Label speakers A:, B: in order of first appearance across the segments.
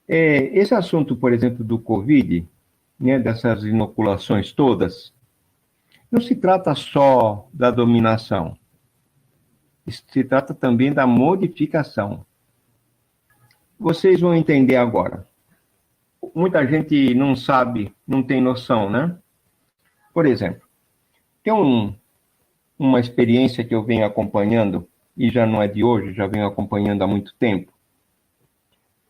A: Esse assunto, por exemplo, do Covid, né, dessas inoculações todas, não se trata só da dominação, se trata também da modificação. Vocês vão entender agora. Muita gente não sabe, não tem noção, né? Por exemplo, tem uma experiência que eu venho acompanhando, e já não é de hoje, já venho acompanhando há muito tempo,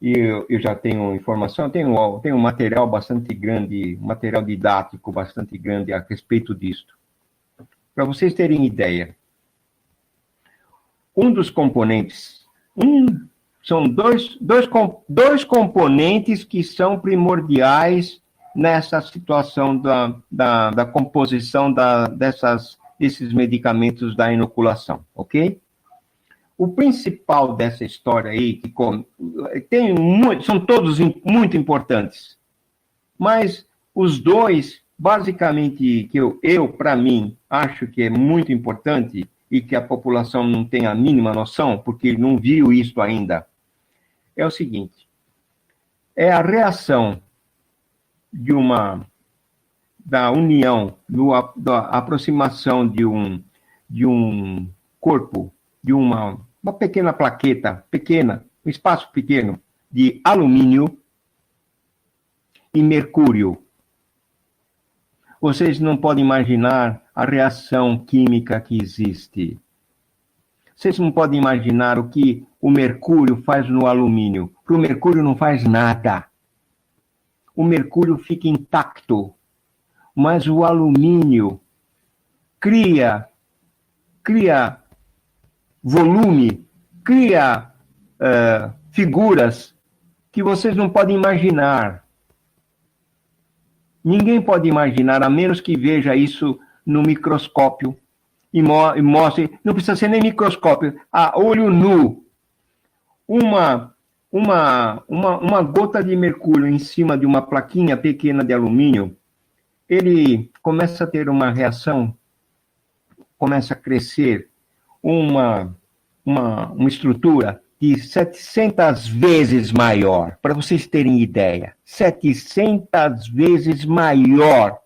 A: e eu já tenho informação, tenho um material bastante grande, um material didático bastante grande a respeito disto. Para vocês terem ideia, um dos componentes, são dois componentes que são primordiais nessa situação da composição desses medicamentos da inoculação, ok? O principal dessa história aí, são todos muito importantes, mas os dois, basicamente, que eu para mim, acho que é muito importante e que a população não tem a mínima noção, porque não viu isso ainda, é o seguinte: é a reação da união, da aproximação de um corpo, de uma pequena plaqueta, um espaço pequeno, de alumínio e mercúrio. Vocês não podem imaginar a reação química que existe. Vocês não podem imaginar o que o mercúrio faz no alumínio. Para o mercúrio não faz nada. O mercúrio fica intacto, mas o alumínio cria volume, cria figuras que vocês não podem imaginar. Ninguém pode imaginar, a menos que veja isso no microscópio e mostre, não precisa ser nem microscópio, a olho nu, uma gota de mercúrio em cima de uma plaquinha pequena de alumínio, ele começa a ter uma reação, começa a crescer uma estrutura de 700 vezes maior, para vocês terem ideia, 700 vezes maior.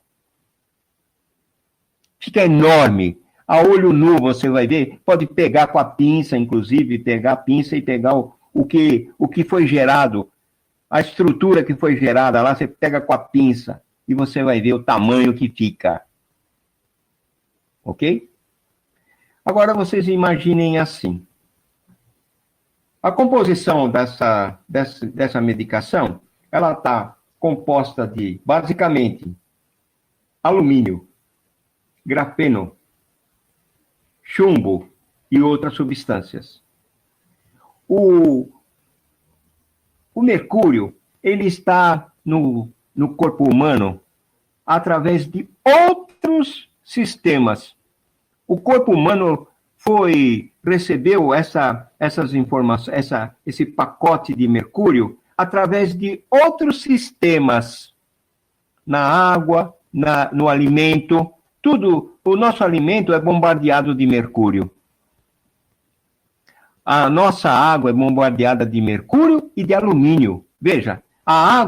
A: Fica enorme. A olho nu você vai ver, pode pegar com a pinça, inclusive, pegar a pinça e pegar o que foi gerado, a estrutura que foi gerada lá, você pega com a pinça e você vai ver o tamanho que fica. Ok? Agora vocês imaginem assim. A composição dessa medicação, ela está composta de, basicamente, alumínio, grafeno, chumbo e outras substâncias. O mercúrio, ele está no corpo humano através de outros sistemas. O corpo humano recebeu essas informações, esse pacote de mercúrio através de outros sistemas, na água, no alimento, tudo. O nosso alimento é bombardeado de mercúrio. A nossa água é bombardeada de mercúrio e de alumínio. Veja, a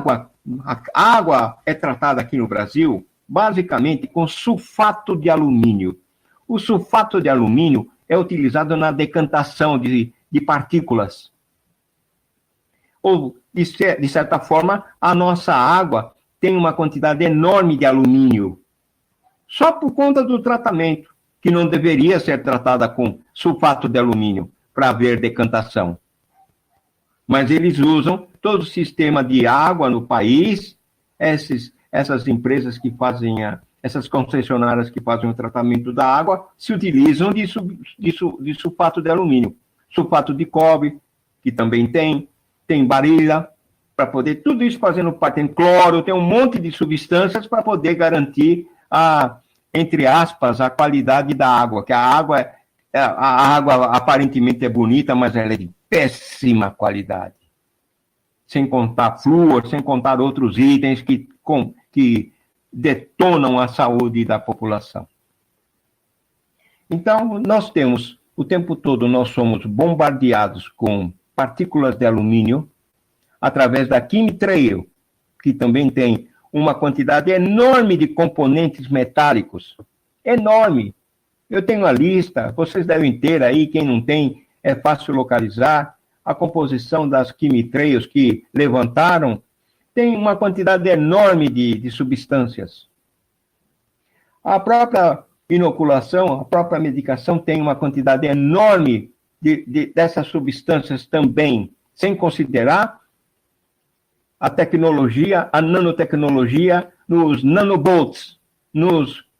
A: água é tratada aqui no Brasil basicamente com sulfato de alumínio. O sulfato de alumínio é utilizado na decantação de partículas. Ou, de certa forma, a nossa água tem uma quantidade enorme de alumínio, só por conta do tratamento, que não deveria ser tratada com sulfato de alumínio para haver decantação. Mas eles usam todo o sistema de água no país, essas empresas que fazem, essas concessionárias que fazem o tratamento da água, se utilizam de sulfato de alumínio. Sulfato de cobre, que também tem barila, para poder, tudo isso fazendo parte, tem cloro, tem um monte de substâncias para poder garantir entre aspas, a qualidade da água, que a água aparentemente é bonita, mas ela é de péssima qualidade. Sem contar flúor, sem contar outros itens que detonam a saúde da população. Então, o tempo todo nós somos bombardeados com partículas de alumínio, através da chemtrail, que também tem uma quantidade enorme de componentes metálicos. Enorme. Eu tenho a lista, vocês devem ter aí, quem não tem, é fácil localizar. A composição das chemtrails que levantaram tem uma quantidade enorme de substâncias. A própria inoculação, a própria medicação tem uma quantidade enorme dessas substâncias também, sem considerar a tecnologia, a nanotecnologia, nos nanobots,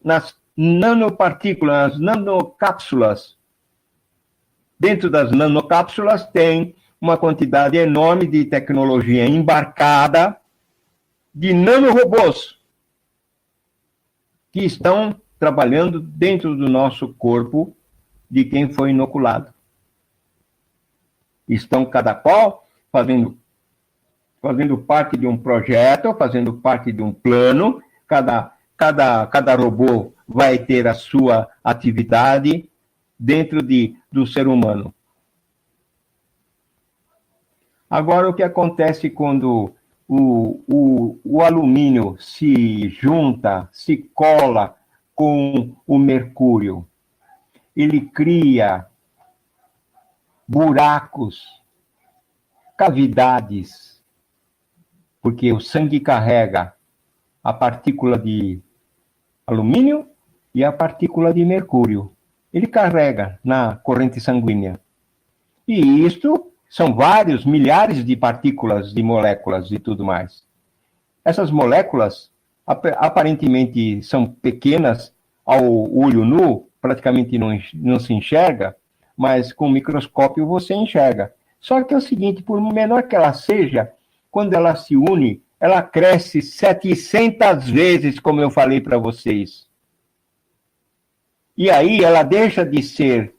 A: nas nanopartículas, nas nanocápsulas. Dentro das nanocápsulas tem uma quantidade enorme de tecnologia embarcada de nanorobôs que estão trabalhando dentro do nosso corpo de quem foi inoculado. Estão cada qual fazendo parte de um projeto, fazendo parte de um plano, cada robô vai ter a sua atividade dentro do ser humano. Agora, o que acontece quando o alumínio se junta, se cola com o mercúrio? Ele cria buracos, cavidades, porque o sangue carrega a partícula de alumínio e a partícula de mercúrio. Ele carrega na corrente sanguínea. E isto são vários milhares de partículas, de moléculas e tudo mais. Essas moléculas aparentemente são pequenas ao olho nu, praticamente não se enxerga, mas com o microscópio você enxerga. Só que é o seguinte, por menor que ela seja, quando ela se une, ela cresce 700 vezes, como eu falei para vocês. E aí ela deixa de ser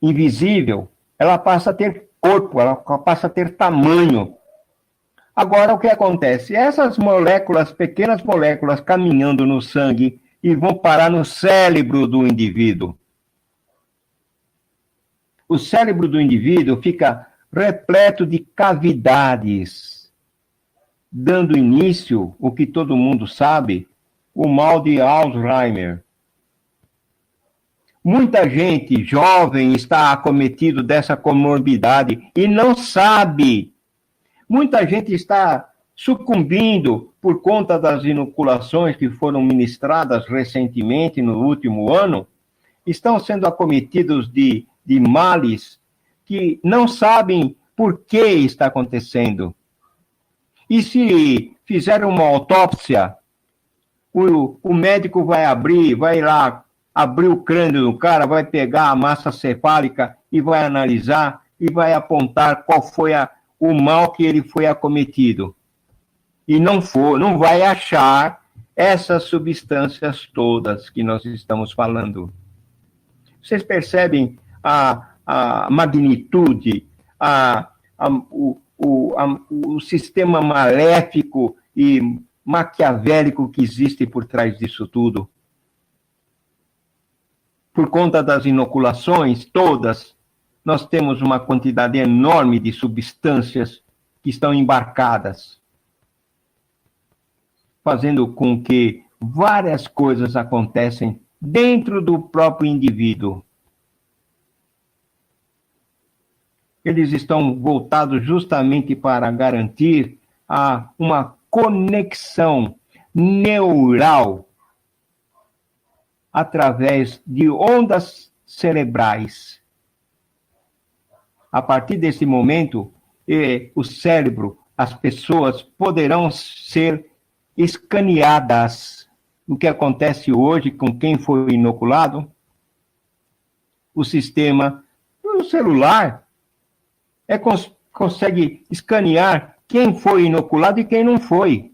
A: invisível, ela passa a ter corpo, ela passa a ter tamanho. Agora, o que acontece? Essas moléculas, pequenas moléculas, caminhando no sangue e vão parar no cérebro do indivíduo. O cérebro do indivíduo fica repleto de cavidades, dando início, o que todo mundo sabe, o mal de Alzheimer. Muita gente jovem está acometido dessa comorbidade e não sabe. Muita gente está sucumbindo por conta das inoculações que foram ministradas recentemente, no último ano, estão sendo acometidos de males que não sabem por que está acontecendo. E se fizer uma autópsia, o médico vai lá abrir o crânio do cara, vai pegar a massa cefálica e vai analisar e vai apontar qual foi o mal que ele foi acometido. E não vai achar essas substâncias todas que nós estamos falando. Vocês percebem a magnitude, o sistema maléfico e maquiavélico que existe por trás disso tudo? Por conta das inoculações todas, nós temos uma quantidade enorme de substâncias que estão embarcadas, fazendo com que várias coisas acontecem dentro do próprio indivíduo. Eles estão voltados justamente para garantir uma conexão neural através de ondas cerebrais. A partir desse momento, o cérebro, as pessoas poderão ser escaneadas. O que acontece hoje com quem foi inoculado? O sistema, o celular, consegue escanear quem foi inoculado e quem não foi.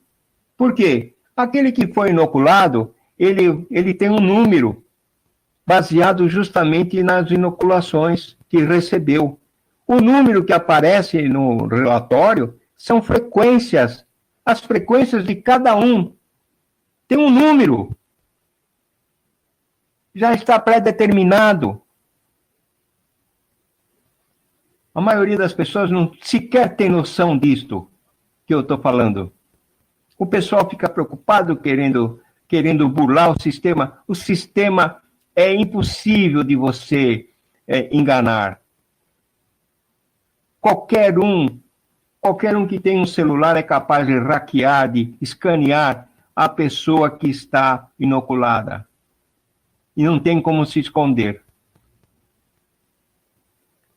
A: Por quê? Aquele que foi inoculado, ele tem um número baseado justamente nas inoculações que recebeu. O número que aparece no relatório são frequências. As frequências de cada um tem um número. Já está pré-determinado. A maioria das pessoas não sequer tem noção disto que eu estou falando. O pessoal fica preocupado querendo burlar o sistema. O sistema é impossível de você enganar. Qualquer um que tem um celular é capaz de hackear, de escanear a pessoa que está inoculada. E não tem como se esconder.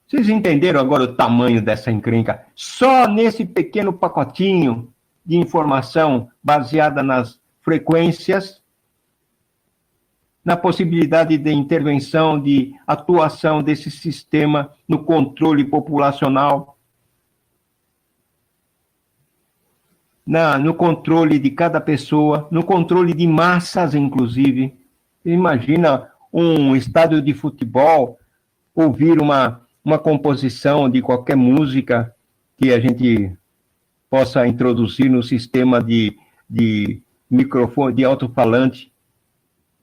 A: Vocês entenderam agora o tamanho dessa encrenca? Só nesse pequeno pacotinho de informação baseada nas frequências, na possibilidade de intervenção, de atuação desse sistema no controle populacional, no controle de cada pessoa, no controle de massas, inclusive. Imagina um estádio de futebol ouvir uma composição de qualquer música que a gente possa introduzir no sistema de microfone, de alto-falante,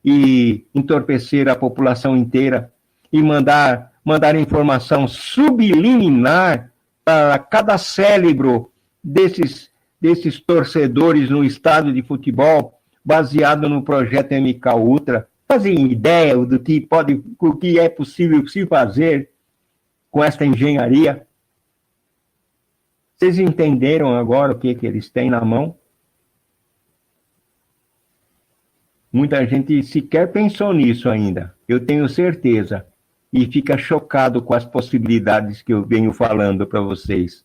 A: e entorpecer a população inteira e mandar informação subliminar para cada cérebro desses torcedores no estádio de futebol, baseado no projeto MK Ultra. Fazem ideia do que é possível se fazer com esta engenharia? Vocês entenderam agora o que eles têm na mão? Muita gente sequer pensou nisso ainda, eu tenho certeza, e fica chocado com as possibilidades que eu venho falando para vocês.